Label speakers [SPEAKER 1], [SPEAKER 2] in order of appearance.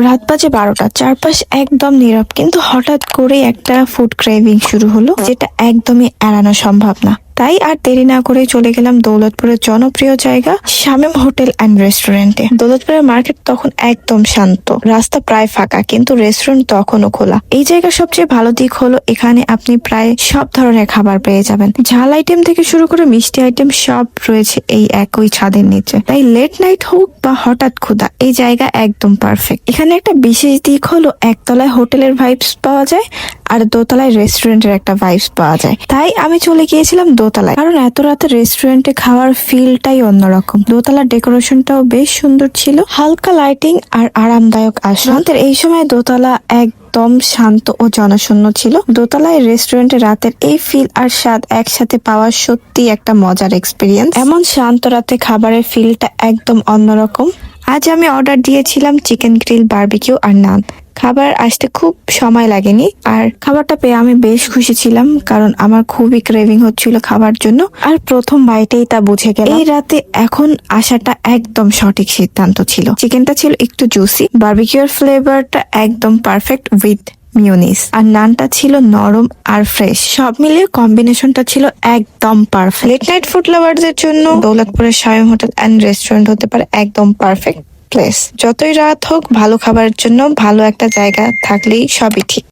[SPEAKER 1] রাত বাজে 12টা, চারপাশ একদম নীরব, কিন্তু হঠাৎ করে একটা ফুড ক্রেভিং শুরু হলো, যেটা একদমই এড়ানো সম্ভব না। তাই আর দেরি না করে চলে গেলাম দৌলতপুরের জনপ্রিয় জায়গা শামীম হোটেল অ্যান্ড রেস্টুরেন্টে। দৌলতপুরের মার্কেট তখন একদম শান্ত, রাস্তা প্রায় ফাঁকা, কিন্তু রেস্টুরেন্ট তখনও খোলা। এই জায়গার সবচেয়ে ভালো দিক হলো এখানে আপনি প্রায় সব ধরনের খাবার পেয়ে যাবেন। ঝাল আইটেম থেকে শুরু করে মিষ্টি আইটেম সব রয়েছে এই একই ছাদের নিচে। তাই লেট নাইট হোক বা হঠাৎ ক্ষুধা, এই জায়গা একদম পারফেক্ট। এখানে একটা বিশেষ দিক হলো একতলায় হোটেলের ভাইবস পাওয়া যায় আর দোতলায় রেস্টুরেন্টের একটা ভাইবস পাওয়া যায়। তাই আমি চলে গিয়েছিলাম দোতলায়, কারণ এত রাতে রেস্টুরেন্টে খাওয়ার ফিলটাই অন্যরকম। দোতলার ডেকোরেশনটাও বেশ সুন্দর ছিল, হালকা লাইটিং আর আরামদায়ক আসন। রাতের এই সময় দোতলা একদম শান্ত ও জনশূন্য ছিল। দোতলায় রেস্টুরেন্টে রাতের এই ফিল আর স্বাদ একসাথে পাওয়া সত্যি একটা মজার এক্সপিরিয়েন্স। এমন শান্ত রাতে খাবারের ফিলটা একদম অন্যরকম। আজ আমি অর্ডার দিয়েছিলাম চিকেন গ্রিল, বারবিকিউ আর নান। খাবার আসতে খুব সময় লাগেনি, আর খাবারটা পেয়ে আমি বেশ খুশি ছিলাম, কারণ আমার খুবই ক্রেভিং হচ্ছিল খাবার জন্য। আর প্রথম বাইটেই তা বুঝে গেল এই রাতে এখন আসাটা একদম সঠিক সিদ্ধান্ত ছিল। চিকেনটা ছিল একটু জুসি, বারবিকিউর ফ্লেভারটা একদম পারফেক্ট উইথ মিউনিস, আর নানটা ছিল নরম আর ফ্রেশ। সব মিলিয়ে কম্বিনেশনটা ছিল একদম পারফেক্ট। লেট নাইট ফুড লাভারদের জন্য দৌলতপুরের শামীম হোটেল অ্যান্ড রেস্টুরেন্ট হতে পারে একদম পারফেক্ট প্লেস। যতই রাত হোক, ভালো খাবারের জন্য ভালো একটা জায়গা থাকলেই সবই ঠিক।